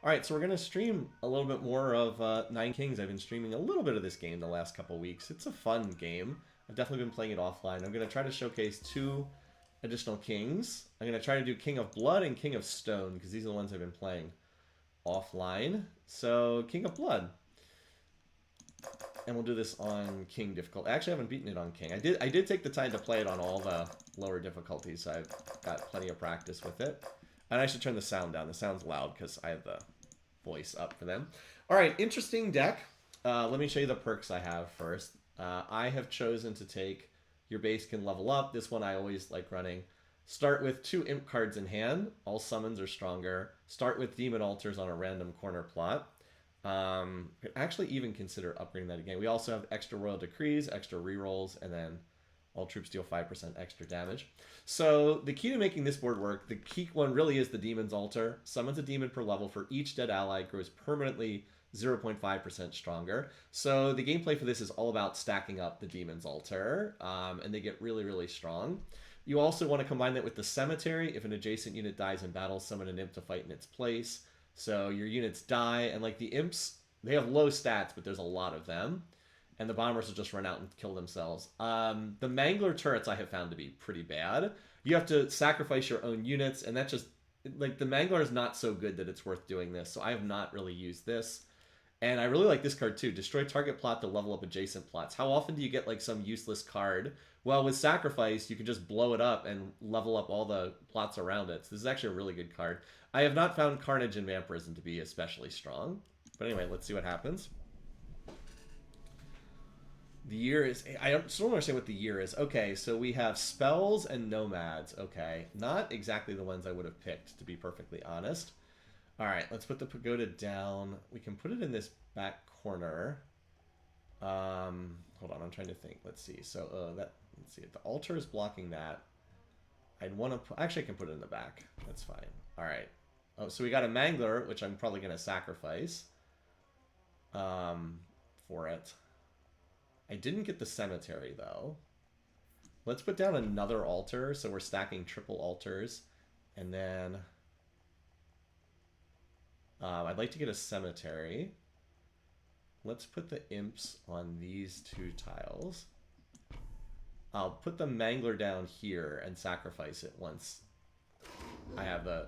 Alright, so we're going to stream a little bit more of Nine Kings. I've been streaming a little bit of this game the last couple weeks. It's a fun game. I've definitely been playing it offline. I'm going to try to showcase two additional kings. I'm going to try to do King of Blood and King of Stone, because these are the ones I've been playing offline. So, King of Blood. And we'll do this on King difficult. I actually haven't beaten it on King. I did take the time to play it on all the lower difficulties, so I've got plenty of practice with it. And I should turn the sound down. The sound's loud because I have the voice up for them. All right, interesting deck. Let me show you the perks I have first. I have chosen to take your base can level up. This one I always like running. Start with 2 imp cards in hand. All summons are stronger. Start with demon altars on a random corner plot. Could actually even consider upgrading that again. We also have extra royal decrees, extra rerolls, and then all troops deal 5% extra damage. So the key to making this board work, the key one really is the Demon's Altar. Summons a demon per level for each dead ally, grows permanently 0.5% stronger. So the gameplay for this is all about stacking up the Demon's Altar, and they get really, really strong. You also want to combine that with the Cemetery. If an adjacent unit dies in battle, summon an imp to fight in its place. So your units die, and like the imps, they have low stats, but there's a lot of them. And the bombers will just run out and kill themselves. The Mangler turrets I have found to be pretty bad. You have to sacrifice your own units, and that just, like, the Mangler is not so good that it's worth doing this, so I have not really used this. And I really like this card too. Destroy target plot to level up adjacent plots. How often do you get like some useless card? Well, with Sacrifice, you can just blow it up and level up all the plots around it. So this is actually a really good card. I have not found Carnage and Vampirism to be especially strong. But anyway, let's see what happens. The year is... I still don't understand what the year is. Okay, so we have Spells and Nomads. Okay, not exactly the ones I would have picked, to be perfectly honest. All right, let's put the pagoda down. We can put it in this back corner. Hold on, I'm trying to think. Let's see. So let's see. The altar is blocking that. I'd want to... Actually, I can put it in the back. That's fine. All right. Oh, so we got a Mangler, which I'm probably going to sacrifice for it. I didn't get the Cemetery, though. Let's put down another altar, so we're stacking triple altars. And then... I'd like to get a Cemetery. Let's put the imps on these 2 tiles. I'll put the Mangler down here and sacrifice it once I have a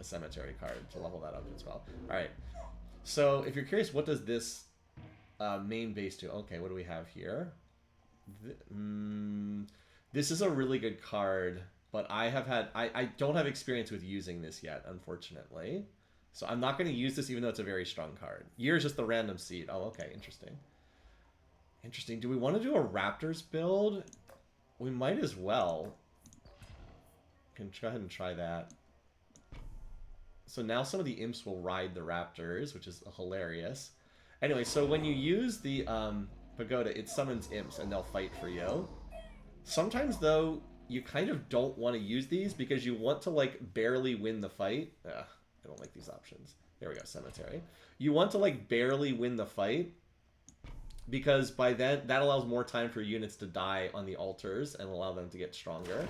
Cemetery card to level that up as well. Alright, so if you're curious, what does this main base do? Okay, what do we have here? This is a really good card, but I don't have experience with using this yet, unfortunately. So I'm not going to use this even though it's a very strong card. Year is just the random seed. Oh, okay, interesting. Interesting. Do we want to do a Raptors build? We might as well. Can go ahead and try that. So now some of the imps will ride the Raptors, which is hilarious. Anyway, so when you use the pagoda, it summons imps and they'll fight for you. Sometimes, though, you kind of don't want to use these because you want to, like, barely win the fight. Ugh, I don't like these options. There we go, Cemetery. You want to, like, barely win the fight because by then, that allows more time for units to die on the altars and allow them to get stronger.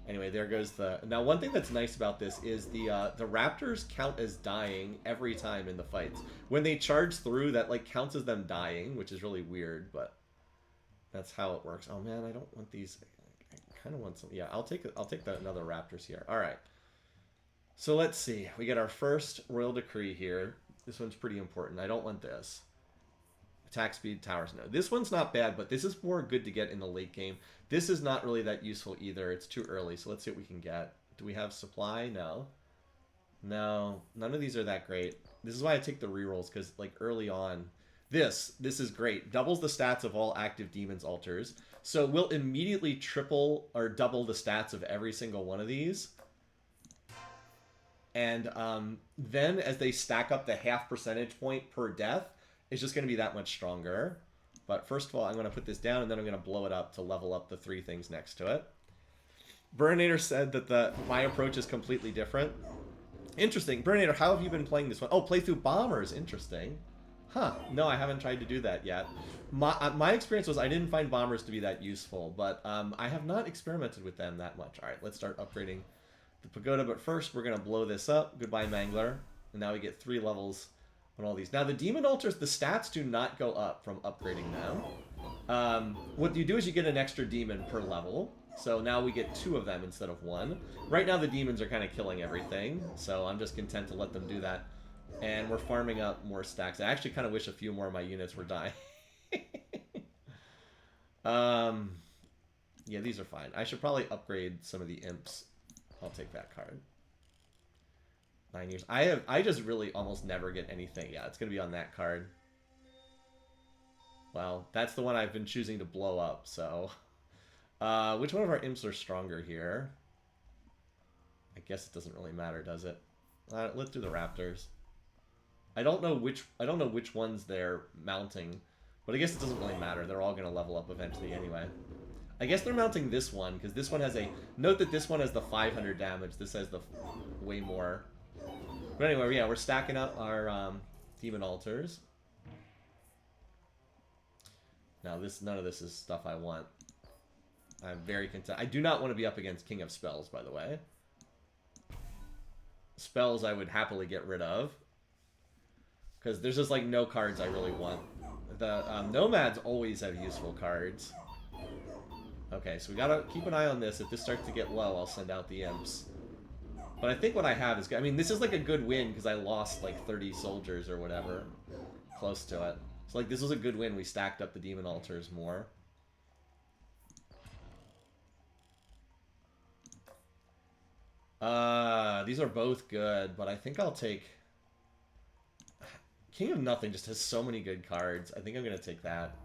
Anyway, there goes the... Now, one thing that's nice about this is the Raptors count as dying every time in the fights. When they charge through, that, like, counts as them dying, which is really weird, but that's how it works. Oh, man, I don't want these... I kind of want some... Yeah, I'll take another Raptors here. All right. So let's see. We get our first Royal Decree here. This one's pretty important. I don't want this. Attack speed, towers, no. This one's not bad, but this is more good to get in the late game. This is not really that useful either. It's too early, so let's see what we can get. Do we have supply? No. No, none of these are that great. This is why I take the rerolls, because like early on, this is great. Doubles the stats of all active Demon's Altars. So we'll immediately triple or double the stats of every single one of these. And then as they stack up the half percentage point per death, it's just going to be that much stronger. But first of all, I'm going to put this down, and then I'm going to blow it up to level up the 3 things next to it. Burninator said that my approach is completely different. Interesting. Burninator, how have you been playing this one? Oh, play through bombers. Interesting. Huh. No, I haven't tried to do that yet. My experience was I didn't find bombers to be that useful, but I have not experimented with them that much. All right, let's start upgrading the pagoda, but first we're going to blow this up. Goodbye, Mangler. And now we get 3 levels on all these. Now, the demon altars, the stats do not go up from upgrading them. What you do is you get an extra demon per level. So now we get 2 of them instead of 1. Right now the demons are kind of killing everything, so I'm just content to let them do that. And we're farming up more stacks. I actually kind of wish a few more of my units were dying. Yeah, these are fine. I should probably upgrade some of the imps. I'll take that card. 9 years. I just really almost never get anything. Yeah, it's going to be on that card. Well, that's the one I've been choosing to blow up, so... which one of our imps are stronger here? I guess it doesn't really matter, does it? Let's do the raptors. I don't know which ones they're mounting, but I guess it doesn't really matter. They're all going to level up eventually anyway. I guess they're mounting this one, because this one has a... Note that this one has the 500 damage. This has the way more. But anyway, yeah, we're stacking up our demon altars. Now, none of this is stuff I want. I'm very content. I do not want to be up against King of Spells, by the way. Spells I would happily get rid of. Because there's just, like, no cards I really want. The Nomads always have useful cards. Okay, so we gotta keep an eye on this. If this starts to get low, I'll send out the imps. But I think what I have is... I mean, this is, like, a good win, because I lost, like, 30 soldiers or whatever. Close to it. So, like, this was a good win. We stacked up the demon altars more. These are both good, but I think I'll take... King of Nothing just has so many good cards. I think I'm going to take that.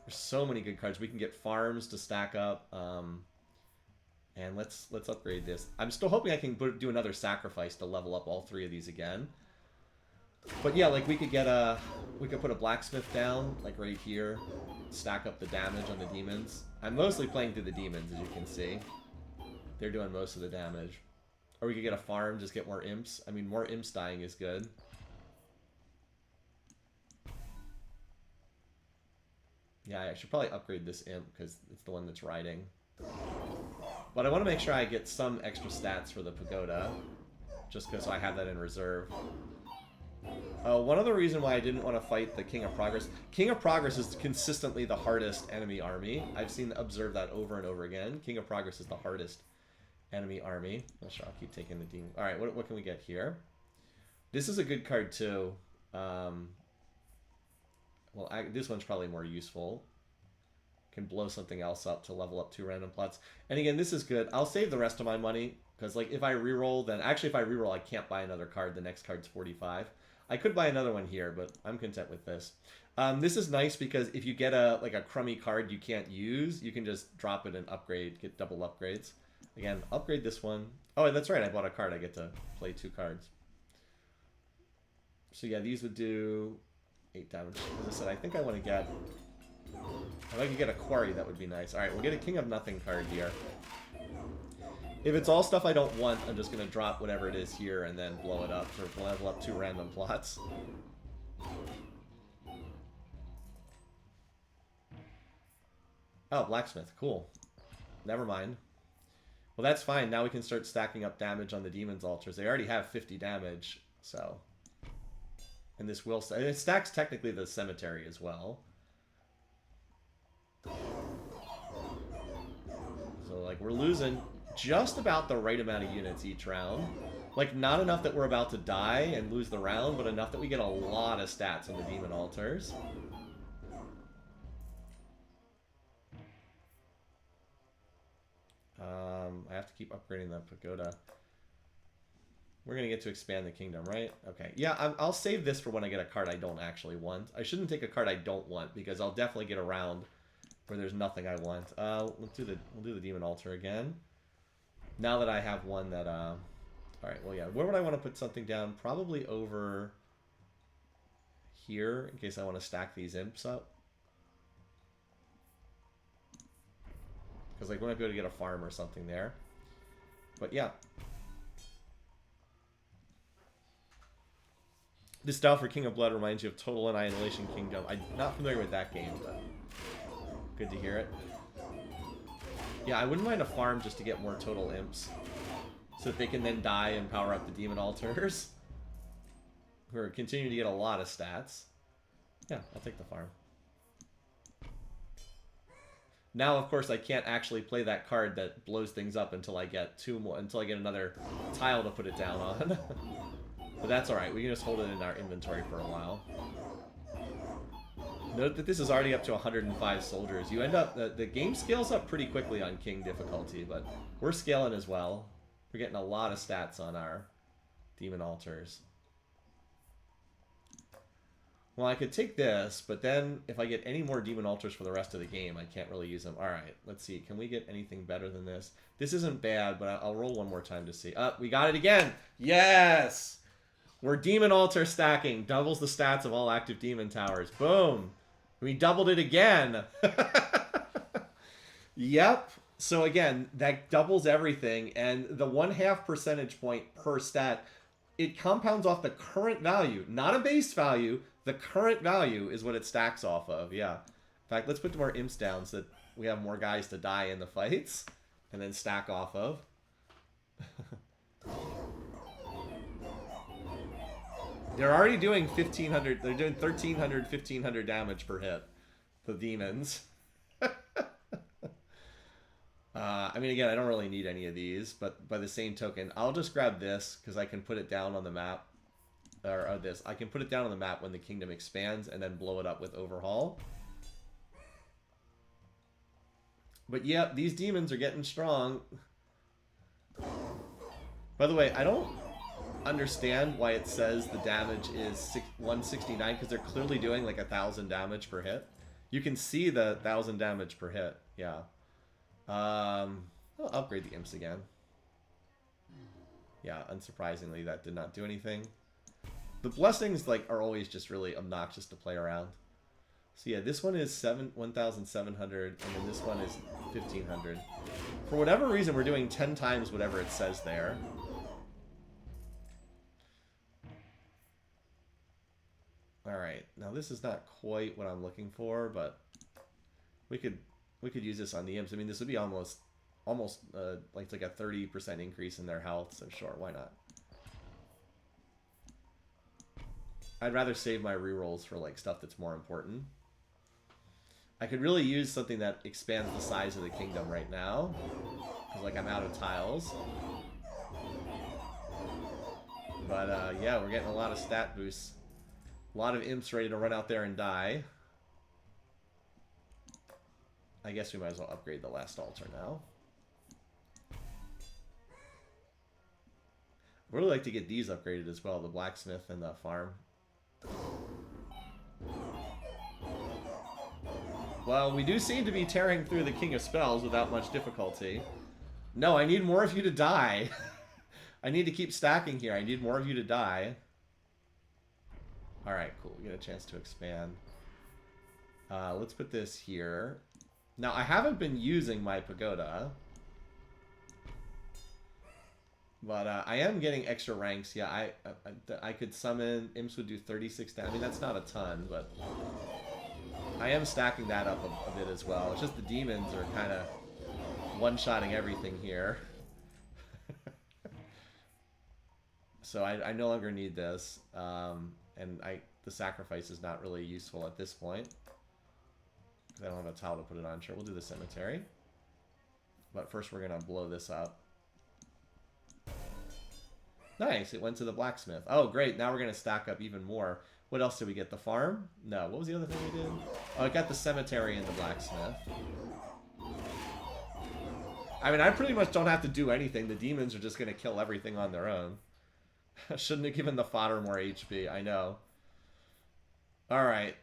There's so many good cards. We can get farms to stack up. And let's upgrade this. I'm still hoping I can do another sacrifice to level up all 3 of these again. But yeah, like we could put a blacksmith down, like right here. Stack up the damage on the demons. I'm mostly playing through the demons, as you can see. They're doing most of the damage. Or we could get a farm, just get more imps. I mean, more imps dying is good. Yeah, I should probably upgrade this imp, because it's the one that's riding. But I want to make sure I get some extra stats for the pagoda. Just because I have that in reserve. One other reason why I didn't want to fight the King of Progress. King of Progress is consistently the hardest enemy army. I've observed that over and over again. King of Progress is the hardest enemy army. Oh, sure, I'll keep taking the demon. Alright, what can we get here? This is a good card too. Well, this one's probably more useful. Can blow something else up to level up 2 random plots. And again, this is good. I'll save the rest of my money, because like if I reroll, then... Actually, if I reroll, I can't buy another card. The next card's 45. I could buy another one here, but I'm content with this. This is nice because if you get a crummy card you can't use, you can just drop it and upgrade, get double upgrades. Again, upgrade this one. Oh, that's right, I bought a card. I get to play 2 cards. So yeah, these would do 8 damage. As I said, I think I want to get... If I could get a quarry, that would be nice. Alright, we'll get a King of Nothing card here. If it's all stuff I don't want, I'm just going to drop whatever it is here and then blow it up or level up 2 random plots. Oh, blacksmith. Cool. Never mind. Well, that's fine. Now we can start stacking up damage on the demon's altars. They already have 50 damage, so... And this will... And it stacks technically the cemetery as well. So, like, we're losing just about the right amount of units each round. Like, not enough that we're about to die and lose the round, but enough that we get a lot of stats on the demon altars. I have to keep upgrading the pagoda. We're going to get to expand the kingdom, right? Okay. Yeah, I'll save this for when I get a card I don't actually want. I shouldn't take a card I don't want, because I'll definitely get a round where there's nothing I want. We'll do the demon altar again. Now that I have one that... Alright, well, yeah. Where would I want to put something down? Probably over here, in case I want to stack these imps up. Because, like, we might be able to get a farm or something there. But, yeah. This style for King of Blood reminds you of Total Annihilation Kingdom. I'm not familiar with that game, but good to hear it. Yeah, I wouldn't mind a farm just to get more total imps. so that they can then die and power up the demon altars. We're continuing to get a lot of stats. Yeah, I'll take the farm. Now, of course, I can't actually play that card that blows things up until I get until I get another tile to put it down on. But that's all right. We can just hold it in our inventory for a while. Note that this is already up to 105 soldiers. You end up the game scales up pretty quickly on King difficulty, but we're scaling as well. We're getting a lot of stats on our demon altars. Well, I could take this, but then if I get any more demon altars for the rest of the game, I can't really use them. All right, let's see. Can we get anything better than this? This isn't bad, but I'll roll one more time to see. We got it again. Yes! We're demon altar stacking. Doubles the stats of all active demon towers. Boom. We doubled it again. Yep. So again, that doubles everything, and the 1/2 percentage point per stat, it compounds off the current value, not a base value. The current value is what it stacks off of, yeah. In fact, let's put more imps down so that we have more guys to die in the fights and then stack off of. They're already doing 1,500, they're doing 1,300, 1,500 damage per hit, the demons. I mean, again, I don't really need any of these, but by the same token, I'll just grab this because I can put it down on the map. Or this. I can put it down on the map when the kingdom expands and then blow it up with Overhaul. But yeah, these demons are getting strong. By the way, I don't understand why it says the damage is 169 because they're clearly doing like 1,000 damage per hit. You can see the 1,000 damage per hit. Yeah. I'll upgrade the imps again. Yeah, unsurprisingly, that did not do anything. The blessings are always just really obnoxious to play around. So yeah, this one is 1,700, and then this one is 1,500. For whatever reason, we're doing 10 times whatever it says there. All right, now this is not quite what I'm looking for, but we could use this on the imps. I mean, this would be almost like a 30% increase in their health. So sure, why not? I'd rather save my rerolls for stuff that's more important. I could really use something that expands the size of the kingdom right now, because I'm out of tiles. But yeah, we're getting a lot of stat boosts. A lot of imps ready to run out there and die. I guess we might as well upgrade the last altar now. I'd really like to get these upgraded as well, the blacksmith and the farm. Well, we do seem to be tearing through the King of Spells without much difficulty. No, I need more of you to die. I need to keep stacking here. I need more of you to die. Alright, cool. We get a chance to expand. Let's put this here. Now, I haven't been using my pagoda. But I am getting extra ranks. Yeah, I could summon. Imps would do 36 damage. I mean, that's not a ton, but I am stacking that up a bit as well. It's just the demons are kind of one-shotting everything here. So I no longer need this. And the sacrifice is not really useful at this point. I don't have a tile to put it on. Sure, we'll do the cemetery. But first we're going to blow this up. Nice, it went to the blacksmith. Oh, great, now we're going to stack up even more. What else did we get? The farm? No, what was the other thing we did? Oh, I got the cemetery and the blacksmith. I mean, I pretty much don't have to do anything. The demons are just going to kill everything on their own. I shouldn't have given the fodder more HP, I know. Alright.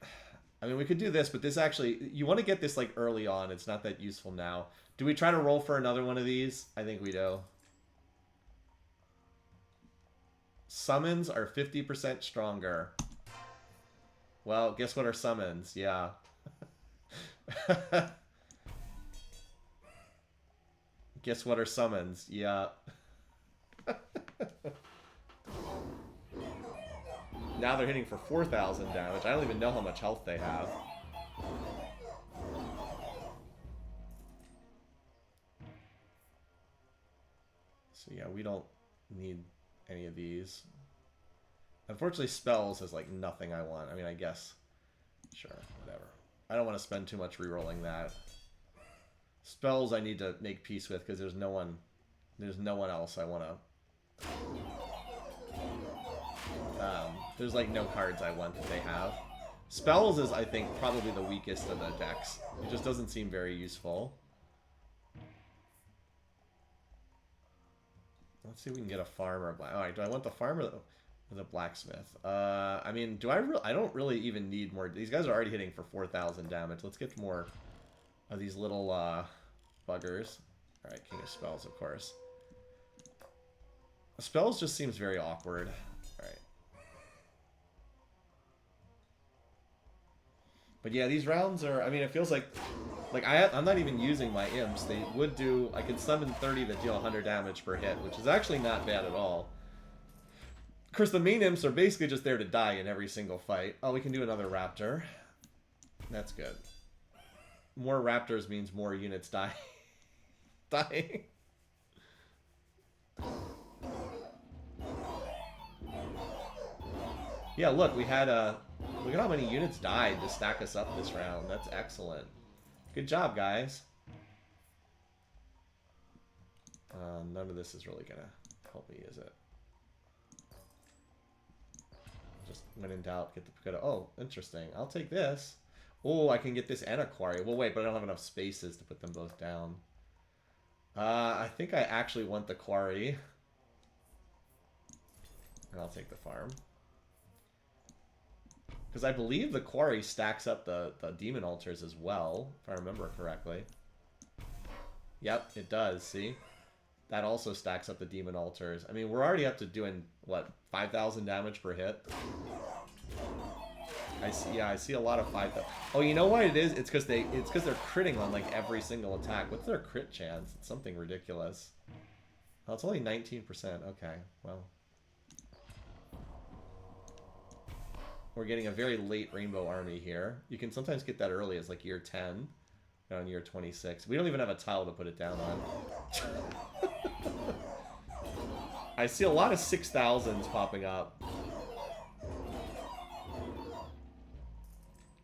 I mean, we could do this, but this actually... You want to get this, early on. It's not that useful now. Do we try to roll for another one of these? I think we do. Summons are 50% stronger. Well, guess what are summons? Yeah. Guess what are summons? Yeah. Now they're hitting for 4,000 damage. I don't even know how much health they have. So So yeah, we don't need any of these. Unfortunately, spells is like nothing I want. I mean, I guess. Sure, whatever. I don't want to spend too much re-rolling that. Spells I need to make peace with because there's no one else I want to. There's like no cards I want that they have. Spells is, I think, probably the weakest of the decks. It just doesn't seem very useful. Let's see if we can get a farmer. Alright, do I want the farmer or the blacksmith? I mean, I don't really even need more. These guys are already hitting for 4,000 damage. Let's get more of these little buggers. Alright, King of Spells, of course. Spells just seems very awkward. Alright. But yeah, these rounds are, I mean, it feels like I'm not even using my imps. They would do, I could summon 30 that deal 100 damage per hit, which is actually not bad at all. Of course, the main imps are basically just there to die in every single fight. Oh, we can do another raptor. That's good. More raptors means more units die. Dying. Yeah, look, we had a... Look at how many units died to stack us up this round. That's excellent. Good job, guys. None of this is really gonna help me, is it? Just when in doubt, get the pagoda. Oh, interesting. I'll take this. Oh, I can get this and a quarry. Well, wait, but I don't have enough spaces to put them both down. I think I actually want the quarry. And I'll take the farm. Because I believe the quarry stacks up the demon altars as well, if I remember correctly. Yep, it does, see? That also stacks up the demon altars. I mean, we're already up to doing, what, 5,000 damage per hit? I see a lot of 5,000. Oh, you know what it is? It's because they're critting on, like, every single attack. What's their crit chance? It's something ridiculous. Oh, it's only 19%. Okay, well... We're getting a very late Rainbow Army here. You can sometimes get that early as like year 10, on year 26. We don't even have a tile to put it down on. I see a lot of 6,000s popping up.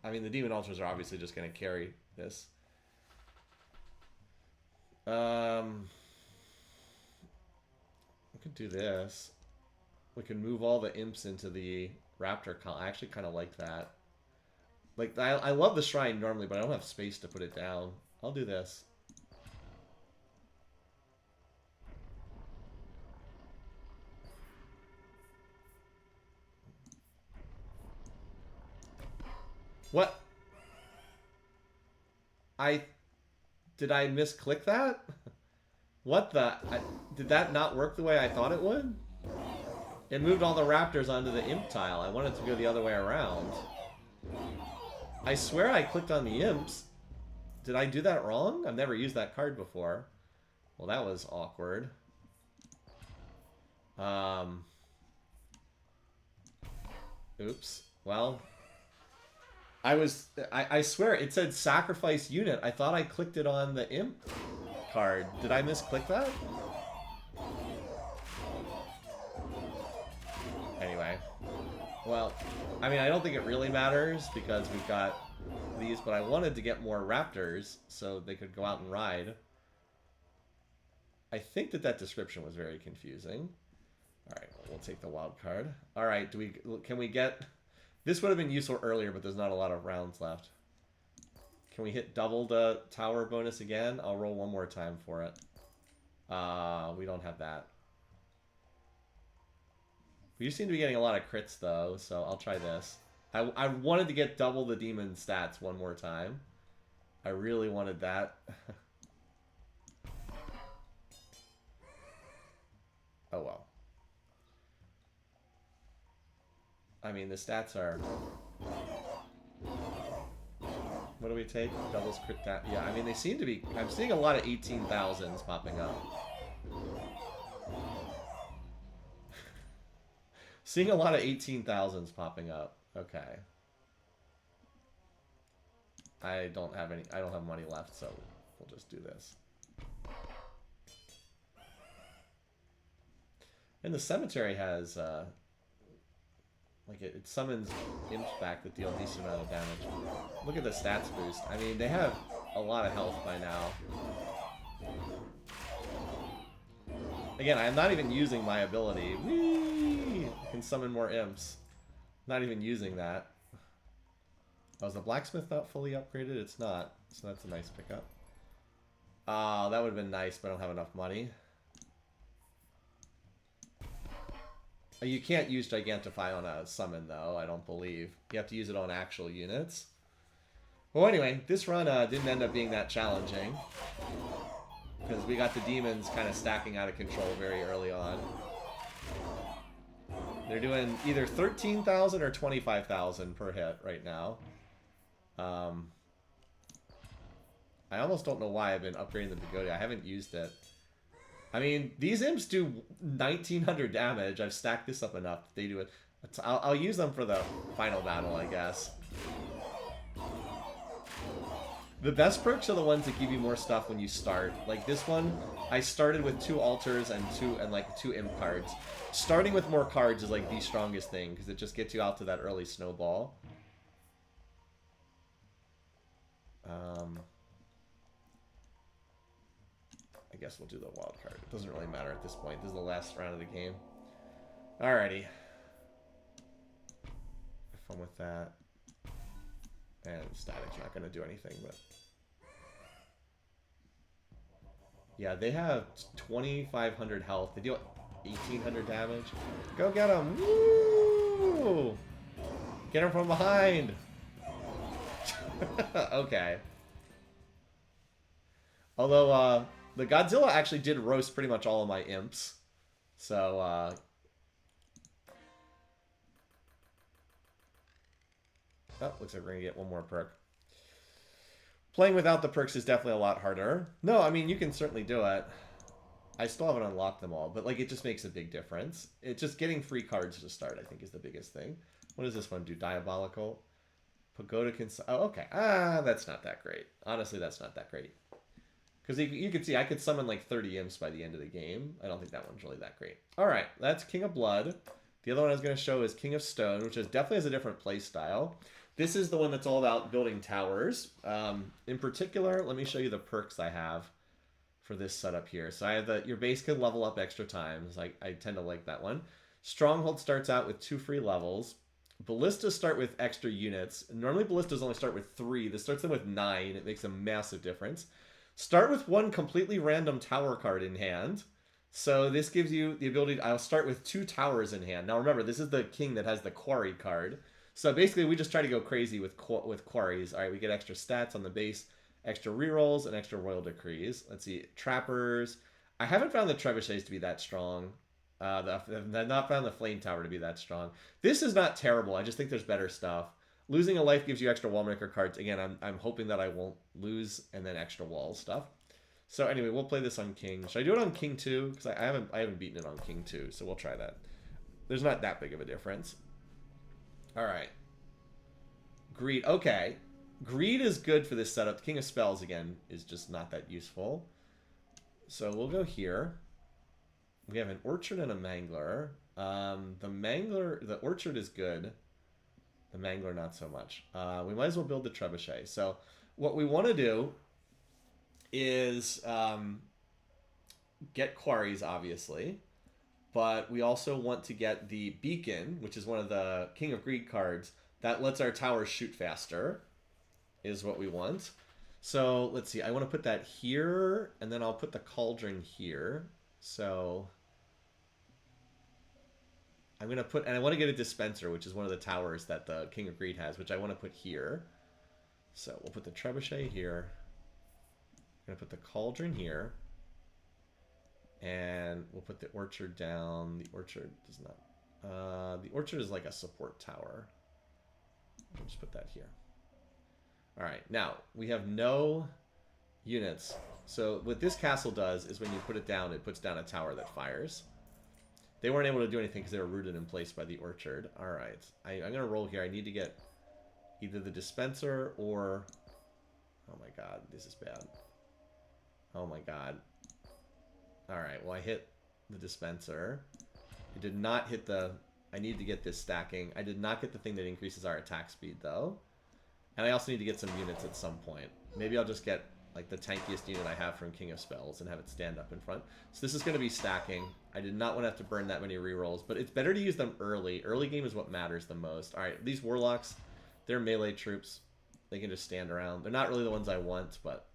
I mean, the Demon Altars are obviously just going to carry this. We could do this. We can move all the imps into the Raptor. I actually kind of like that. Like, I love the shrine normally, but I don't have space to put it down. I'll do this. What? Did I misclick that? What the? Did that not work the way I thought it would? It moved all the raptors onto the imp tile. I wanted to go the other way around. I swear I clicked on the imps. Did I do that wrong? I've never used that card before. Well, that was awkward. Oops. Well, I swear it said sacrifice unit. I thought I clicked it on the imp card. Did I misclick that? Anyway. Well, I mean, I don't think it really matters because we've got these, but I wanted to get more raptors so they could go out and ride. I think that description was very confusing. Alright, well, we'll take the wild card. Alright, can we get... This would have been useful earlier, but there's not a lot of rounds left. Can we hit double the tower bonus again? I'll roll one more time for it. We don't have that. We seem to be getting a lot of crits, though, so I'll try this. I wanted to get double the demon stats one more time. I really wanted that. Oh, well. I mean, the stats are... What do we take? Doubles crit... Yeah, I mean, they seem to be... I'm seeing a lot of 18,000s popping up. Seeing a lot of 18,000s popping up. Okay. I don't have money left, so we'll just do this. And the cemetery has like it summons imps back that deal a decent amount of damage. Look at the stats boost. I mean, they have a lot of health by now. Again, I'm not even using my ability. Whee! I can summon more imps. Not even using that. Oh, is the blacksmith not fully upgraded? It's not. So that's a nice pickup. That would have been nice, but I don't have enough money. You can't use Gigantify on a summon, though, I don't believe. You have to use it on actual units. Well, anyway, this run didn't end up being that challenging. Because we got the demons kind of stacking out of control very early on. They're doing either 13,000 or 25,000 per hit right now. I almost don't know why I've been upgrading the Pagoda. I haven't used it. I mean, these imps do 1,900 damage. I've stacked this up enough. They do it. I'll use them for the final battle, I guess. The best perks are the ones that give you more stuff when you start. Like this one, I started with 2 altars and 2 imp cards. Starting with more cards is like the strongest thing because it just gets you out to that early snowball. I guess we'll do the wild card. It doesn't really matter at this point. This is the last round of the game. Alrighty. Have fun with that. And static's not going to do anything, but... Yeah, they have 2,500 health. They deal 1,800 damage. Go get them! Woo! Get them from behind! Okay. Although, the Godzilla actually did roast pretty much all of my imps. So, oh, looks like we're gonna get one more perk. Playing without the perks is definitely a lot harder. No, I mean, you can certainly do it. I still haven't unlocked them all, but, like, it just makes a big difference. It's just getting free cards to start, I think, is the biggest thing. What does this one do? Diabolical? Pagoda can... Oh, okay. That's not that great. Honestly, that's not that great. Because you can see, I could summon, like, 30 imps by the end of the game. I don't think that one's really that great. Alright, that's King of Blood. The other one I was going to show is King of Stone, which definitely has a different play style. This is the one that's all about building towers. In particular, let me show you the perks I have for this setup here. So I have your base can level up extra times. I tend to like that one. Stronghold starts out with 2 free levels. Ballistas start with extra units. Normally ballistas only start with 3. This starts them with 9. It makes a massive difference. Start with 1 completely random tower card in hand. So this gives you the ability... I'll start with 2 towers in hand. Now remember, this is the king that has the quarry card. So basically, we just try to go crazy with quarries. All right, we get extra stats on the base, extra rerolls, and extra royal decrees. Let's see, trappers. I haven't found the trebuchets to be that strong. I've not found the flame tower to be that strong. This is not terrible. I just think there's better stuff. Losing a life gives you extra wallmaker cards. Again, I'm hoping that I won't lose, and then extra wall stuff. So anyway, we'll play this on King. Should I do it on King 2? Because I haven't beaten it on King 2, so we'll try that. There's not that big of a difference. Alright. Greed. Okay. Greed is good for this setup. King of Spells, again, is just not that useful. So we'll go here. We have an Orchard and a Mangler. The Orchard is good. The Mangler, not so much. We might as well build the Trebuchet. So what we want to do is get quarries, obviously. But we also want to get the Beacon, which is one of the King of Greed cards, that lets our towers shoot faster, is what we want. So, let's see. I want to put that here, and then I'll put the Cauldron here. So, I'm going to put... And I want to get a Dispenser, which is one of the towers that the King of Greed has, which I want to put here. So, we'll put the Trebuchet here. I'm going to put the Cauldron here. And we'll put the Orchard down. The Orchard does not... the Orchard is like a support tower. We'll just put that here. Alright, now, we have no units. So what this castle does is when you put it down, it puts down a tower that fires. They weren't able to do anything because they were rooted in place by the Orchard. Alright, I'm going to roll here. I need to get either the Dispenser or... Oh my god, this is bad. Oh my god. Alright, well I hit the Dispenser. I did not hit the... I need to get this stacking. I did not get the thing that increases our attack speed, though. And I also need to get some units at some point. Maybe I'll just get like the tankiest unit I have from King of Spells and have it stand up in front. So this is going to be stacking. I did not want to have to burn that many rerolls, but it's better to use them early. Early game is what matters the most. All right, these Warlocks, they're melee troops. They can just stand around. They're not really the ones I want, but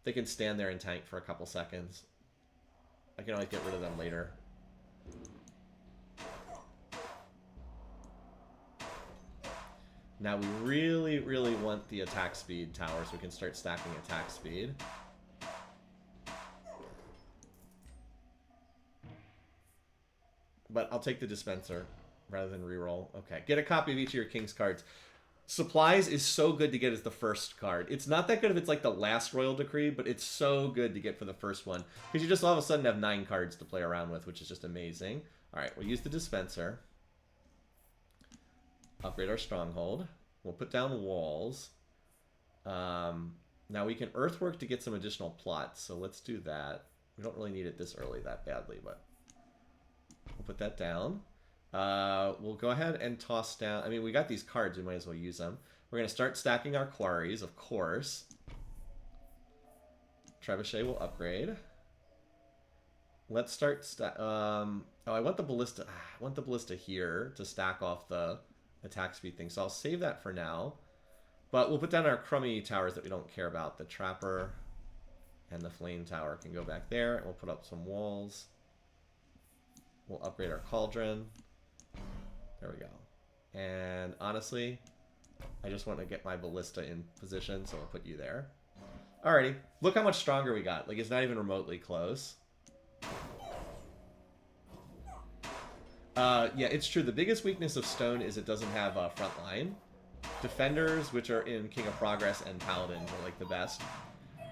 they can stand there and tank for a couple seconds. I can always get rid of them later. Now we really, really want the attack speed tower so we can start stacking attack speed. But I'll take the dispenser rather than reroll. Okay, get a copy of each of your king's cards. Supplies is so good to get as the first card. It's not that good if it's like the last Royal Decree, but it's so good to get for the first one. Because you just all of a sudden have 9 cards to play around with, which is just amazing. Alright, we'll use the dispenser. Upgrade our stronghold. We'll put down walls. Now we can earthwork to get some additional plots, so let's do that. We don't really need it this early that badly, but we'll put that down. We'll go ahead and toss down... I mean, we got these cards, we might as well use them. We're going to start stacking our quarries, of course. Trebuchet will upgrade. Let's start... oh, I want the ballista... I want the ballista here to stack off the attack speed thing, so I'll save that for now. But we'll put down our crummy towers that we don't care about. The Trapper and the Flame Tower can go back there, and we'll put up some walls. We'll upgrade our Cauldron. There we go. And honestly, I just want to get my ballista in position, so I'll put you there. Alrighty. Look how much stronger we got. Like, it's not even remotely close. Yeah, it's true. The biggest weakness of Stone is it doesn't have a front line. Defenders, which are in King of Progress, and Paladins are like the best.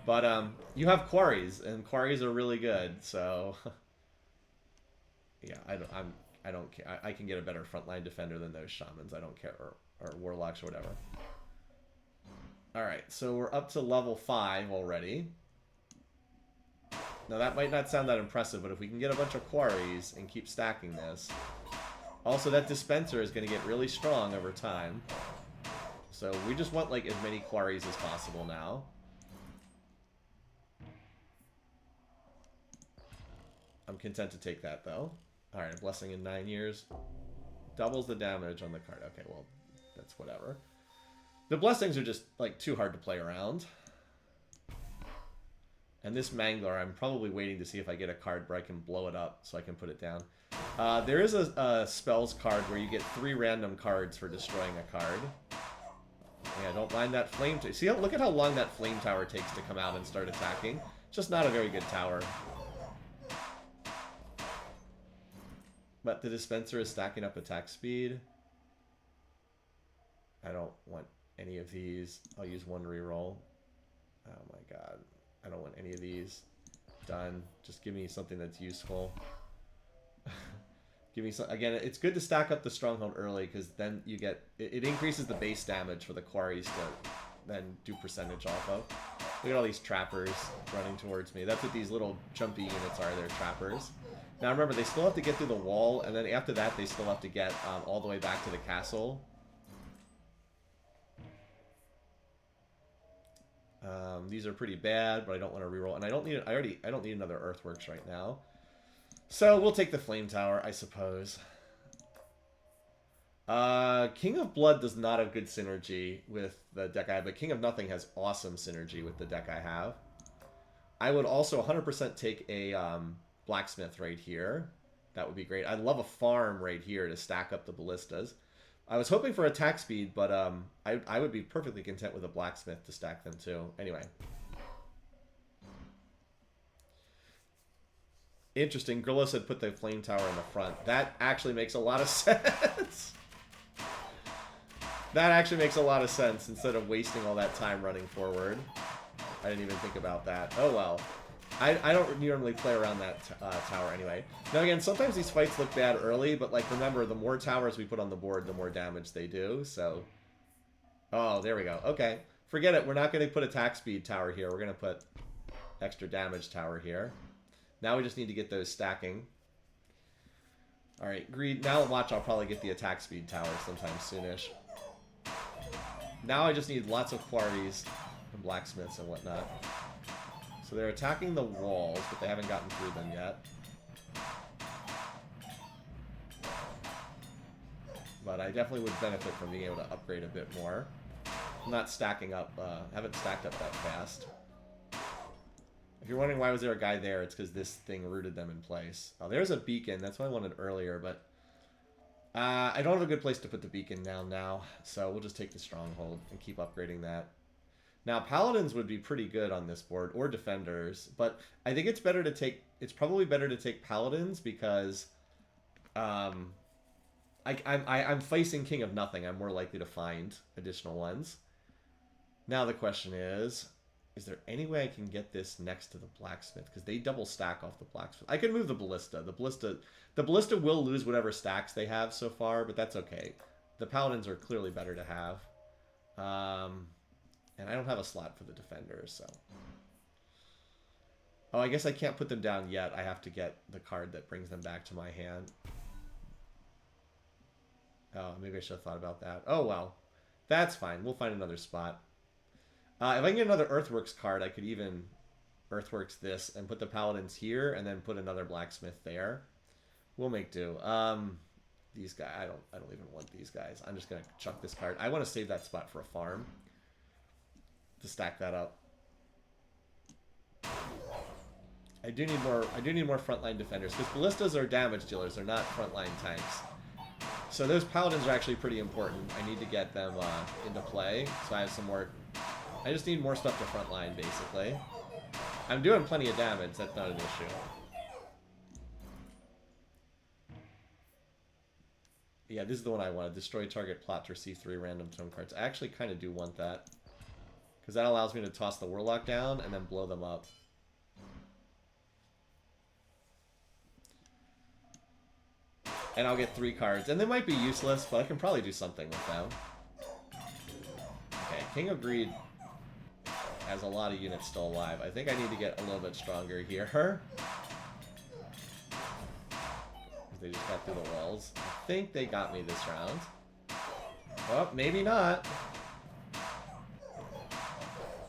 But you have quarries, and quarries are really good. So yeah, I don't care. I can get a better frontline defender than those shamans. I don't care, or warlocks or whatever. All right, so we're up to level 5 already. Now that might not sound that impressive, but if we can get a bunch of quarries and keep stacking this. Also, that dispenser is going to get really strong over time. So we just want like as many quarries as possible now. I'm content to take that though. Alright, a blessing in 9 years. Doubles the damage on the card. Okay, well, that's whatever. The blessings are just like too hard to play around. And this Mangler, I'm probably waiting to see if I get a card where I can blow it up so I can put it down. There is a spells card where you get 3 random cards for destroying a card. Yeah, don't mind that flame. See, look at how long that flame tower takes to come out and start attacking. Just not a very good tower. But the dispenser is stacking up attack speed. I don't want any of these. I'll use 1 reroll. Oh my god. I don't want any of these. Done. Just give me something that's useful. Give me some. Again, it's good to stack up the stronghold early because then you get it increases the base damage for the quarries to then do percentage off of. Look at all these trappers running towards me. That's what these little jumpy units are. They're trappers. Now remember, they still have to get through the wall, and then after that, they still have to get all the way back to the castle. These are pretty bad, but I don't want to reroll, and I don't need. I don't need another earthworks right now. So we'll take the flame tower, I suppose. King of Blood does not have good synergy with the deck I have, but King of Nothing has awesome synergy with the deck I have. I would also 100% take a blacksmith right here. That would be great. I'd love a farm right here to stack up the ballistas. I was hoping for attack speed, but I would be perfectly content with a blacksmith to stack them too. Anyway. Interesting. Grillo said put the flame tower in the front. That actually makes a lot of sense. That actually makes a lot of sense instead of wasting all that time running forward. I didn't even think about that. Oh well. I don't normally play around that tower anyway. Now again, sometimes these fights look bad early, but like remember, the more towers we put on the board, the more damage they do, so... Oh, there we go. Okay. Forget it. We're not going to put attack speed tower here. We're going to put extra damage tower here. Now we just need to get those stacking. Alright, greed. Now watch, I'll probably get the attack speed tower sometime soonish. Now I just need lots of quarries and blacksmiths and whatnot. So they're attacking the walls, but they haven't gotten through them yet. But I definitely would benefit from being able to upgrade a bit more. I'm not stacking up, haven't stacked up that fast. If you're wondering why was there a guy there, it's because this thing rooted them in place. Oh, there's a beacon. That's what I wanted earlier, but I don't have a good place to put the beacon down now, so we'll just take the stronghold and keep upgrading that. Now, paladins would be pretty good on this board, or defenders, but I think it's better to take. It's probably better to take paladins because I'm facing King of Nothing. I'm more likely to find additional ones. Now the question is there any way I can get this next to the blacksmith? Because they double stack off the blacksmith. I could move the ballista. The ballista will lose whatever stacks they have so far, but that's okay. The paladins are clearly better to have. And I don't have a slot for the defenders, so. Oh, I guess I can't put them down yet. I have to get the card that brings them back to my hand. Oh, maybe I should have thought about that. Oh, well. That's fine. We'll find another spot. If I can get another Earthworks card, I could even Earthworks this and put the Paladins here and then put another Blacksmith there. We'll make do. These guys, I don't even want these guys. I'm just going to chuck this card. I want to save that spot for a farm to stack that up. I do need more frontline defenders because ballistas are damage dealers. They're not frontline tanks. So those paladins are actually pretty important. I need to get them into play, so I have some more. I just need more stuff to frontline, basically. I'm doing plenty of damage. That's not an issue. Yeah, this is the one I wanted. Destroy target plot to receive 3 random tome cards. I actually kind of do want that because that allows me to toss the warlock down and then blow them up. And I'll get 3 cards. And they might be useless, but I can probably do something with them. Okay, King of Greed has a lot of units still alive. I think I need to get a little bit stronger here. They just got through the walls. I think they got me this round. Oh, maybe not.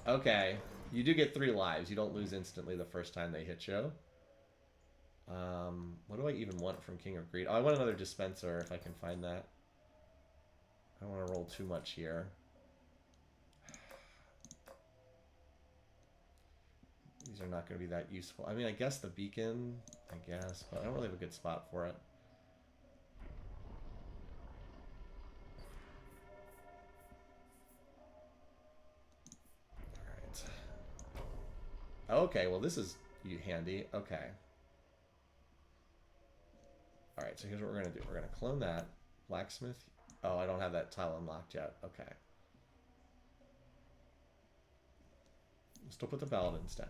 Okay, you do get 3 lives. You don't lose instantly the first time they hit you. What do I even want from King of Greed? Oh, I want another dispenser if I can find that. I don't want to roll too much here. These are not going to be that useful. I mean, I guess the beacon, I guess, but I don't really have a good spot for it. Alright. Okay, well this is handy. Okay. Alright, so here's what we're going to do. We're going to clone that. Blacksmith. Oh, I don't have that tile unlocked yet. Okay. Still put the paladins down.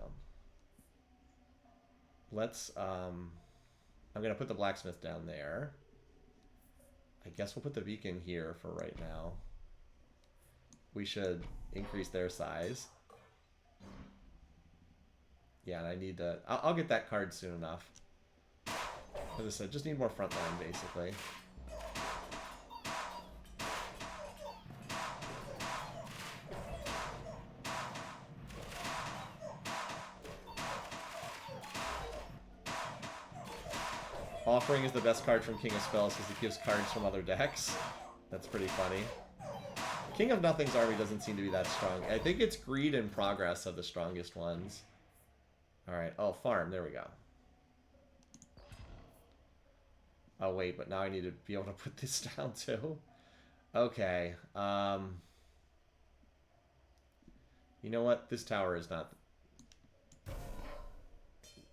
Let's, I'm going to put the blacksmith down there. I guess we'll put the beacon here for right now. We should increase their size. Yeah, and I need to, I'll get that card soon enough. As I said, just need more frontline, basically. Offering is the best card from King of Spells because it gives cards from other decks. That's pretty funny. King of Nothing's army doesn't seem to be that strong. I think it's Greed and Progress are the strongest ones. Alright, oh, farm, there we go. Oh, wait, but now I need to be able to put this down, too. Okay, you know what? This tower is not...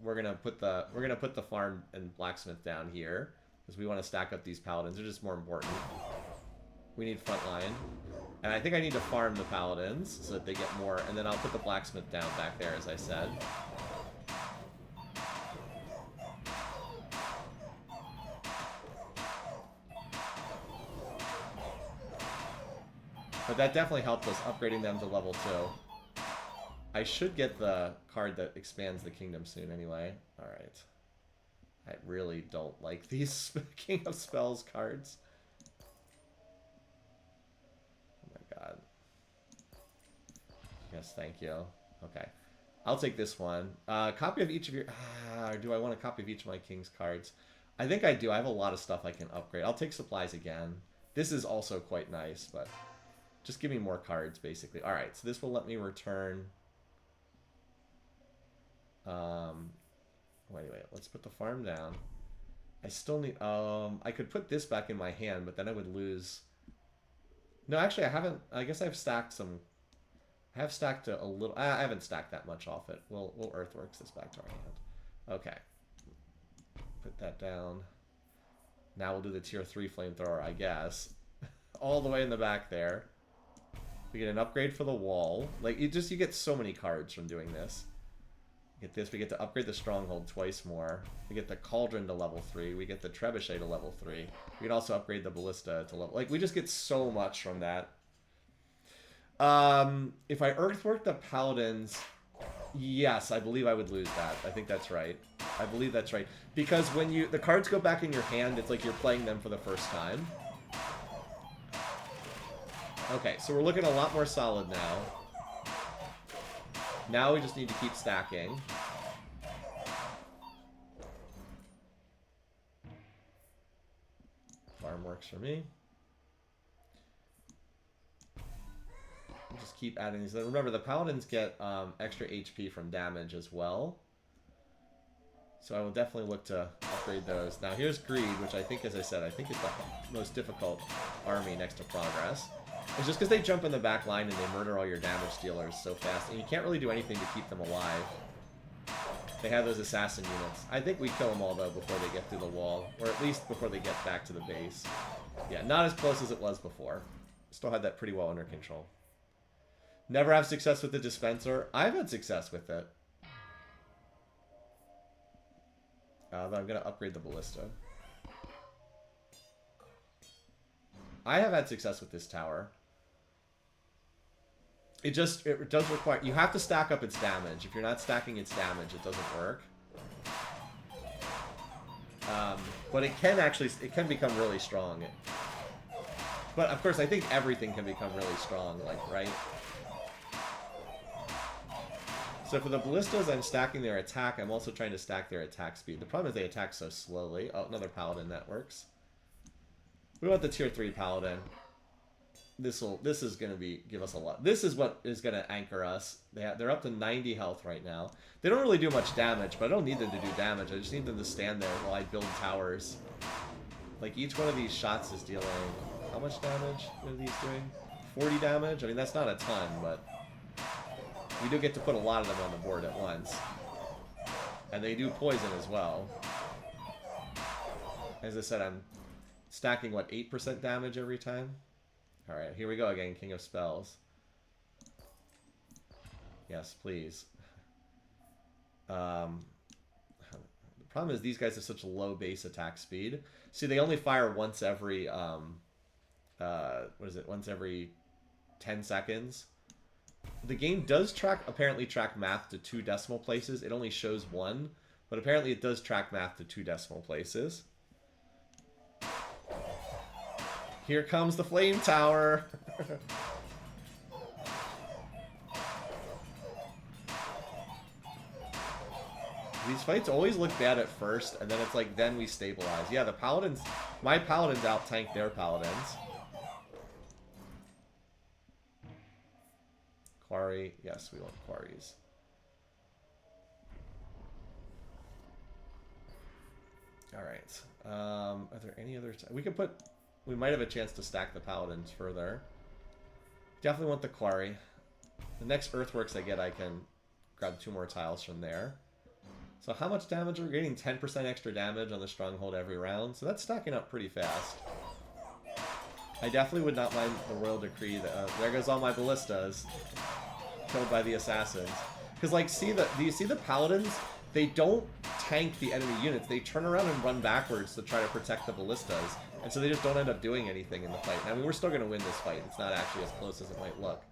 We're gonna put the farm and blacksmith down here because we want to stack up these paladins. They're just more important. We need frontline, and I think I need to farm the paladins so that they get more. And then I'll put the blacksmith down back there, as I said. But that definitely helped us upgrading them to level 2. I should get the card that expands the kingdom soon anyway. Alright. I really don't like these King of Spells cards. Oh my god. Yes, thank you. Okay. I'll take this one. Copy of each of your... or do I want a copy of each of my King's cards? I think I do. I have a lot of stuff I can upgrade. I'll take supplies again. This is also quite nice, but just give me more cards, basically. Alright, so this will let me return... wait, let's put the farm down. I still need... I could put this back in my hand, but then I would lose... No, actually, I haven't... I guess I've stacked some... I have stacked a little... I haven't stacked that much off it. We'll Earthworks this back to our hand. Okay. Put that down. Now we'll do the tier 3 flamethrower, I guess. All the way in the back there. We get an upgrade for the wall. Like, you get so many cards from doing this. Get this, we get to upgrade the Stronghold twice more. We get the Cauldron to level 3. We get the Trebuchet to level 3. We can also upgrade the Ballista to level... Like, we just get so much from that. If I Earthwork the Paladins... Yes, I believe I would lose that. I think that's right. I believe that's right. Because when the cards go back in your hand, it's like you're playing them for the first time. Okay, so we're looking a lot more solid now. Now we just need to keep stacking. Farm works for me. We'll just keep adding these. Remember, the Paladins get extra HP from damage as well. So I will definitely look to upgrade those. Now here's Greed, which I think, as I said, I think is the most difficult army next to Progress. It's just because they jump in the back line and they murder all your damage dealers so fast, and you can't really do anything to keep them alive. They have those assassin units. I think we kill them all, though, before they get through the wall, or at least before they get back to the base. Yeah, not as close as it was before. Still had that pretty well under control. Never have success with the dispenser. I've had success with it. But I'm going to upgrade the Ballista. I have had success with this tower. It does require... You have to stack up its damage. If you're not stacking its damage, it doesn't work. But it can actually... It can become really strong. But, of course, I think everything can become really strong, like, right? So for the Ballistas, I'm stacking their attack. I'm also trying to stack their attack speed. The problem is they attack so slowly. Oh, another Paladin. That works. We want the tier 3 Paladin. This is going to give us a lot. This is what is going to anchor us. They're up to 90 health right now. They don't really do much damage, but I don't need them to do damage. I just need them to stand there while I build towers. Like, each one of these shots is dealing... How much damage are these doing? 40 damage? I mean, that's not a ton, but... We do get to put a lot of them on the board at once. And they do poison as well. As I said, I'm stacking, what, 8% damage every time? Alright, here we go again, King of Spells. Yes, please. The problem is these guys have such low base attack speed. See, they only fire once every, what is it, once every 10 seconds. The game does apparently track math to 2 decimal places. It only shows 1, but apparently it does track math to 2 decimal places. Here comes the flame tower. These fights always look bad at first, and then it's like, then we stabilize. Yeah, the Paladins, my Paladins out-tank their Paladins. Quarry, yes, we want quarries. Alright, are there any other... We might have a chance to stack the Paladins further. Definitely want the quarry. The next Earthworks I get, I can grab 2 more tiles from there. So how much damage? We're getting 10% extra damage on the Stronghold every round, so that's stacking up pretty fast. I definitely would not mind the Royal Decree. There goes all my Ballistas. Killed by the Assassins. Because, like, do you see the Paladins? They don't tank the enemy units. They turn around and run backwards to try to protect the Ballistas. And so they just don't end up doing anything in the fight. I mean, we're still going to win this fight. It's not actually as close as it might look.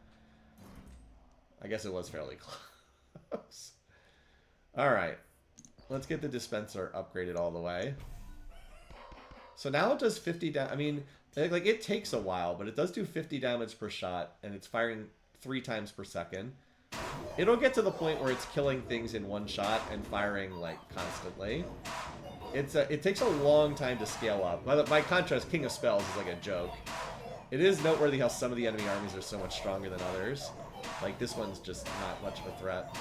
I guess it was fairly close. Alright. Let's get the dispenser upgraded all the way. So now it does 50 damage. I mean, like it takes a while, but it does do 50 damage per shot, and it's firing 3 times per second. It'll get to the point where it's killing things in one shot and firing like constantly. It takes a long time to scale up. By contrast, King of Spells is like a joke. It is noteworthy how some of the enemy armies are so much stronger than others. Like this one's just not much of a threat.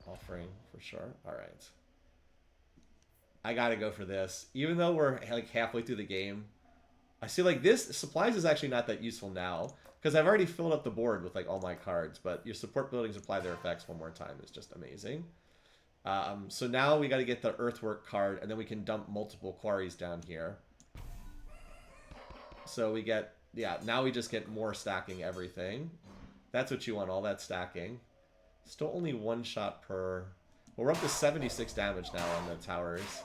Offering for sure. All right. I gotta go for this. Even though we're like halfway through the game, I see like this supplies is actually not that useful now because I've already filled up the board with like all my cards. But your support buildings apply their effects one more time is just amazing. So now we got to get the earthwork card, and then we can dump multiple quarries down here. So we get, yeah, now we just get more stacking everything. That's what you want, all that stacking. Still only 1 shot per. Well, we're up to 76 damage now on the towers.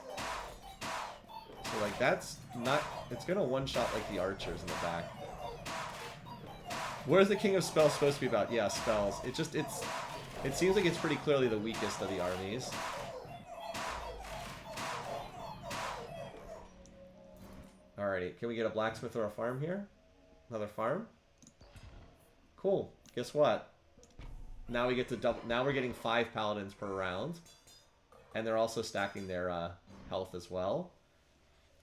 So like that's not, it's gonna one-shot like the archers in the back. What is the King of Spells supposed to be about? Yeah, spells. It seems like it's pretty clearly the weakest of the armies. Alrighty, can we get a blacksmith or a farm here? Another farm? Cool. Guess what? Now we get to double. Now we're getting 5 paladins per round, and they're also stacking their health as well.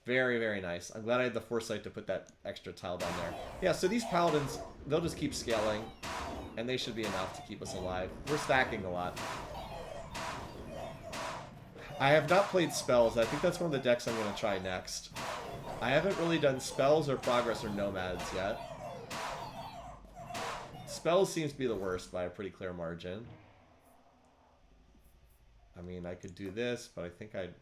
Very, very nice. I'm glad I had the foresight to put that extra tile down there. Yeah, so these paladins, they'll just keep scaling, and they should be enough to keep us alive. We're stacking a lot. I have not played spells. I think that's one of the decks I'm going to try next. I haven't really done spells or progress or nomads yet. Spells seems to be the worst by a pretty clear margin. I mean, I could do this, but I think I'd...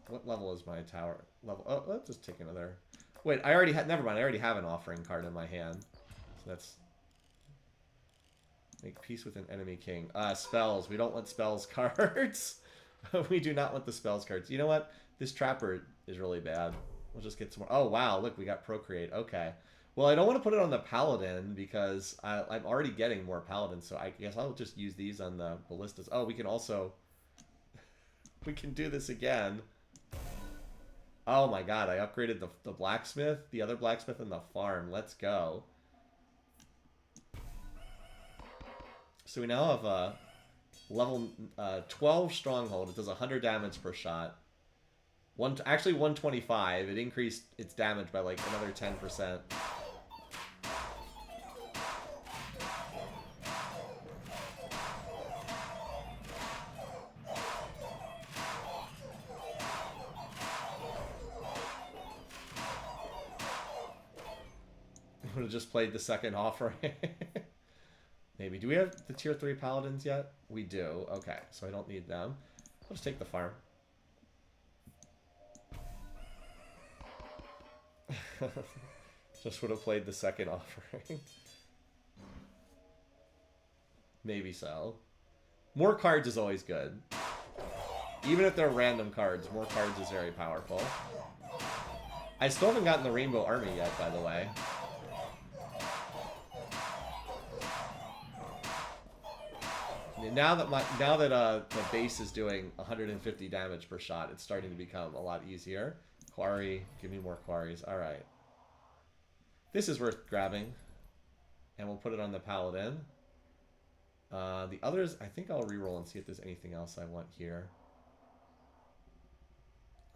What level is my tower? Level... Oh, let's just take another... Wait, I already had... Never mind, I already have an offering card in my hand. So that's... Make peace with an enemy king. Spells. We don't want spells cards. We do not want the spells cards. You know what? This trapper is really bad. We'll just get some more... Oh, wow. Look, we got procreate. Okay. Well, I don't want to put it on the paladin because I'm already getting more paladins. So I guess I'll just use these on the ballistas. Oh, we can also... We can do this again. Oh my god, I upgraded the blacksmith, the other blacksmith, and the farm. Let's go. So we now have a level 12 stronghold. It does 100 damage per shot. Actually 125. It increased its damage by like another 10%. Would have just played the second offering. Maybe. Do we have the tier 3 paladins yet? We do. Okay, so I don't need them. I'll just take the farm. Just would have played the second offering. Maybe so. More cards is always good. Even if they're random cards, more cards is very powerful. I still haven't gotten the Rainbow Army yet, by the way. Now that the base is doing 150 damage per shot, it's starting to become a lot easier. Quarry, give me more quarries. All right, this is worth grabbing, and we'll put it on the paladin. The others, I think I'll reroll and see if there's anything else I want here.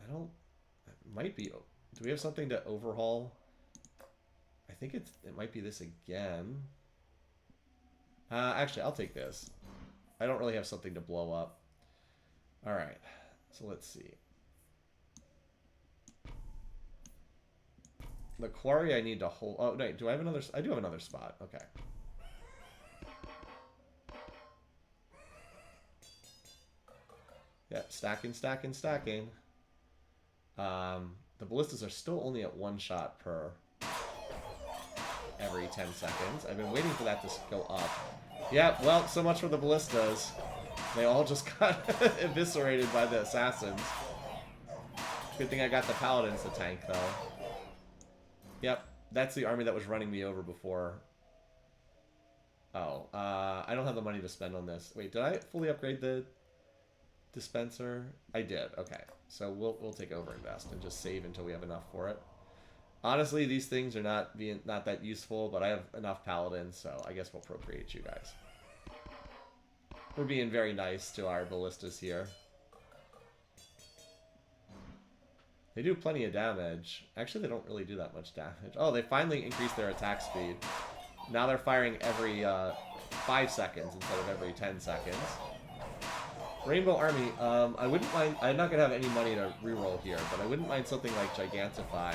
I don't. It might be. Do we have something to overhaul? I think it might be this again. Actually, I'll take this. I don't really have something to blow up. All right, so let's see. The quarry I need to hold. Oh, no, do I have another? I do have another spot. Okay. Yeah, stacking, stacking, stacking. The ballistas are still only at 1 shot per every 10 seconds. I've been waiting for that to go up. Yeah, well, so much for the ballistas. They all just got eviscerated by the assassins. Good thing I got the paladins to tank, though. Yep, That's the army that was running me over before. Oh, I don't have the money to spend on this. Wait, did I fully upgrade the dispenser? I did. Okay, so we'll take overinvest and just save until we have enough for it. Honestly, these things are not that useful, but I have enough paladins, so I guess we'll procreate you guys. We're being very nice to our ballistas here. They do plenty of damage. Actually, they don't really do that much damage. Oh, they finally increased their attack speed. Now they're firing every 5 seconds instead of every 10 seconds. Rainbow Army, I wouldn't mind... I'm not going to have any money to reroll here, but I wouldn't mind something like Gigantify.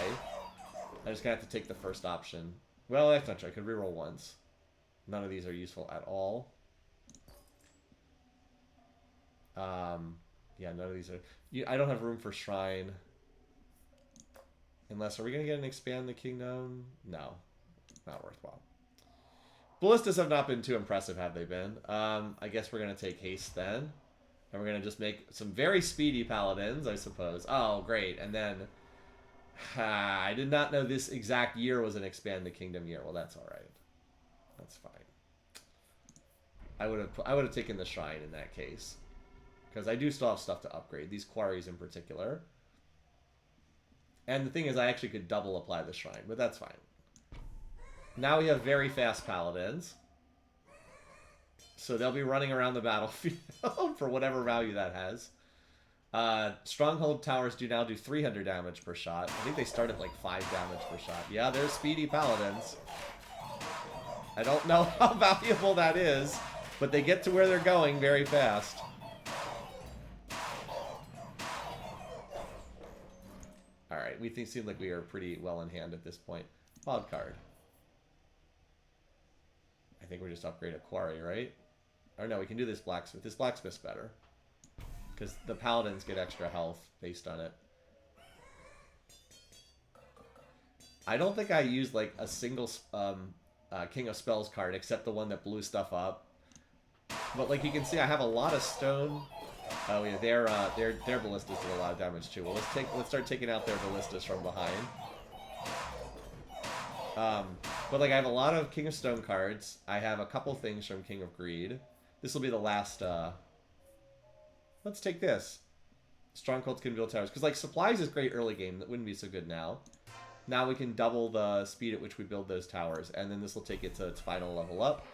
I just going to have to take the first option. Well, that's not true. I could reroll once. None of these are useful at all. Yeah, none of these are... I don't have room for Shrine. Unless, are we going to get an Expand the Kingdom? No. Not worthwhile. Ballistas have not been too impressive, have they been? I guess we're going to take Haste then. And we're going to just make some very speedy paladins, I suppose. Oh, great. And then... I did not know this exact year was an Expand the Kingdom year. Well, that's all right. That's fine. I would have taken the Shrine in that case. Because I do still have stuff to upgrade. These quarries in particular. And the thing is, I actually could double apply the Shrine. But that's fine. Now we have very fast paladins. So they'll be running around the battlefield for whatever value that has. Stronghold towers now do 300 damage per shot. I think they start at like 5 damage per shot. Yeah, they're speedy paladins. I don't know how valuable that is, but they get to where they're going very fast. Alright, we seem like we are pretty well in hand at this point. Wild card. I think we just upgrade a quarry, right? Or no, we can do this blacksmith. This blacksmith's better. Because the paladins get extra health based on it. I don't think I used like a single King of Spells card except the one that blew stuff up. But like you can see, I have a lot of stone. Oh yeah, their ballistas do a lot of damage too. Well, let's start taking out their ballistas from behind. But like I have a lot of King of Stone cards. I have a couple things from King of Greed. This will be the last. Let's take this. Strongholds can build towers. Because, like, supplies is great early game. That wouldn't be so good now. Now we can double the speed at which we build those towers. And then this will take it to its final level up.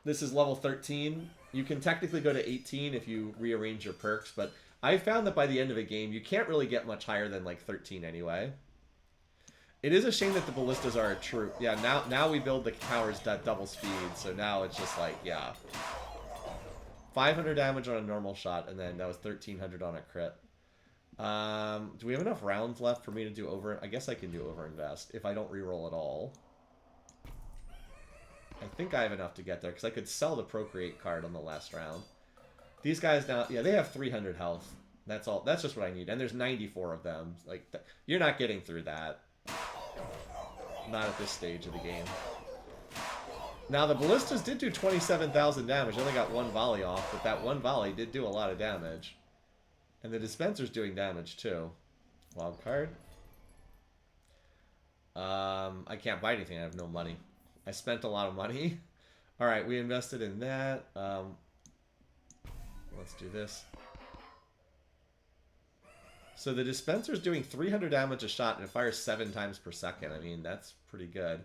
This is level 13. You can technically go to 18 if you rearrange your perks. But I found that by the end of a game, you can't really get much higher than, like, 13 anyway. It is a shame that the ballistas are a troop. Yeah, now we build the towers at double speed. So now it's just like, yeah... 500 damage on a normal shot, and then that was 1,300 on a crit. Do we have enough rounds left for me to do over... I guess I can do overinvest if I don't reroll at all. I think I have enough to get there, because I could sell the Procreate card on the last round. These guys now... Yeah, they have 300 health. That's all. That's just what I need. And there's 94 of them. Like, you're not getting through that. Not at this stage of the game. Now, the ballistas did do 27,000 damage. They only got one volley off, but that one volley did do a lot of damage. And the dispenser's doing damage, too. Wild card. I can't buy anything. I have no money. I spent a lot of money. Alright, we invested in that. Let's do this. So the dispenser's doing 300 damage a shot, and it fires 7 times per second. I mean, that's pretty good.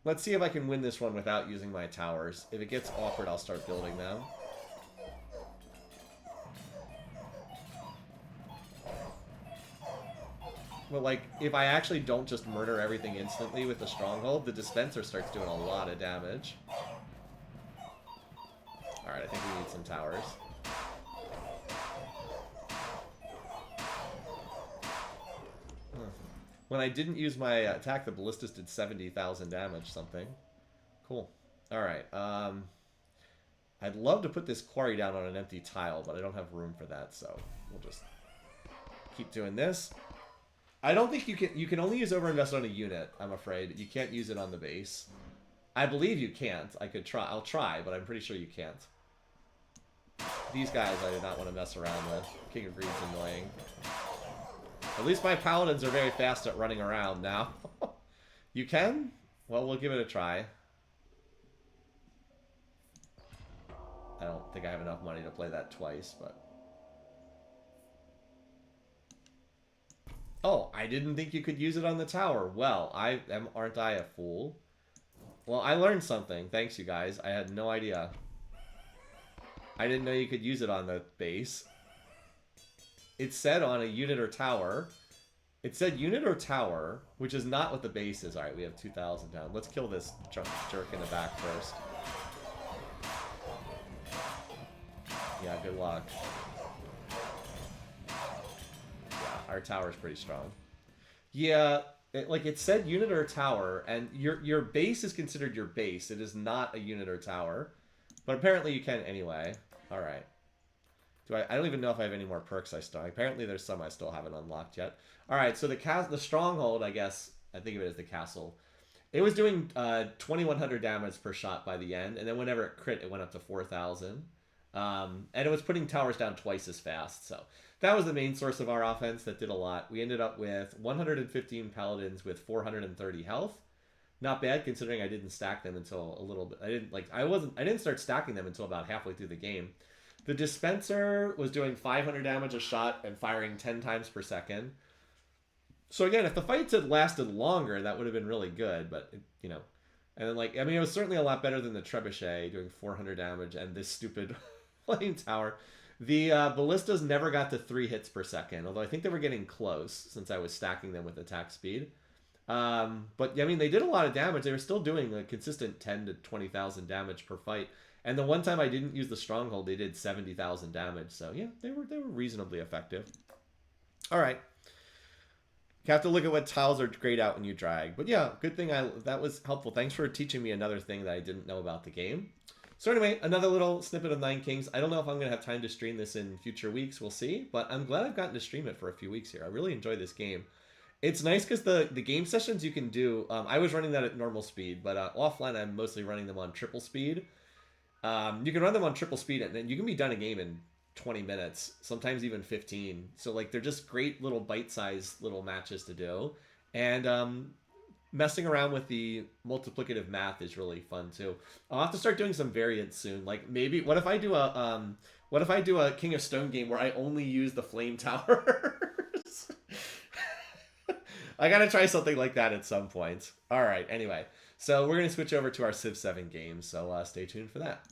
Let's see if I can win this one without using my towers. If it gets awkward, I'll start building them. But, like, if I actually don't just murder everything instantly with the stronghold, the dispenser starts doing a lot of damage. Alright, I think we need some towers. When I didn't use my attack, the ballistas did 70,000 damage something. Cool. Alright, I'd love to put this quarry down on an empty tile, but I don't have room for that, so we'll just keep doing this. I don't think you can only use overinvest on a unit, I'm afraid. You can't use it on the base. I believe you can't. I could try. I'll try, but I'm pretty sure you can't. These guys I did not want to mess around with. King of Greed's annoying. At least my paladins are very fast at running around now. You can? Well, we'll give it a try. I don't think I have enough money to play that twice, but... Oh, I didn't think you could use it on the tower. Well, aren't I a fool? Well, I learned something. Thanks, you guys. I had no idea. I didn't know you could use it on the base. It said on a unit or tower. It said unit or tower, which is not what the base is. All right, we have 2,000 down. Let's kill this jerk in the back first. Yeah, good luck. Yeah, our tower's pretty strong. Yeah, it said unit or tower, and your base is considered your base. It is not a unit or tower, but apparently you can anyway. All right. I don't even know if I have any more perks I still... Apparently there's some I still haven't unlocked yet. All right, so the stronghold, I guess, I think of it as the castle. It was doing 2,100 damage per shot by the end, and then whenever it crit, it went up to 4,000. And it was putting towers down twice as fast, so that was the main source of our offense that did a lot. We ended up with 115 paladins with 430 health. Not bad considering I didn't stack them until a little bit. I didn't start stacking them until about halfway through the game. The dispenser was doing 500 damage a shot and firing 10 times per second. So again, if the fights had lasted longer, that would have been really good, but you know. And then it was certainly a lot better than the trebuchet doing 400 damage and this stupid flame tower. The ballistas never got to 3 hits per second, although I think they were getting close since I was stacking them with attack speed. But I mean, they did a lot of damage. They were still doing a consistent 10 to 20,000 damage per fight. And the one time I didn't use the stronghold, they did 70,000 damage. So yeah, they were reasonably effective. All right. You have to look at what tiles are grayed out when you drag. But yeah, good thing that was helpful. Thanks for teaching me another thing that I didn't know about the game. So anyway, another little snippet of Nine Kings. I don't know if I'm going to have time to stream this in future weeks. We'll see. But I'm glad I've gotten to stream it for a few weeks here. I really enjoy this game. It's nice because the game sessions you can do... I was running that at normal speed, but offline I'm mostly running them on triple speed. You can run them on triple speed and then you can be done a game in 20 minutes, sometimes even 15. So they're just great little bite-sized little matches to do. And messing around with the multiplicative math is really fun too. I'll have to start doing some variants soon. Like maybe what if I do a King of Stone game where I only use the flame towers? I gotta try something like that at some point. All right, anyway. So we're going to switch over to our Civ 7 games, so stay tuned for that.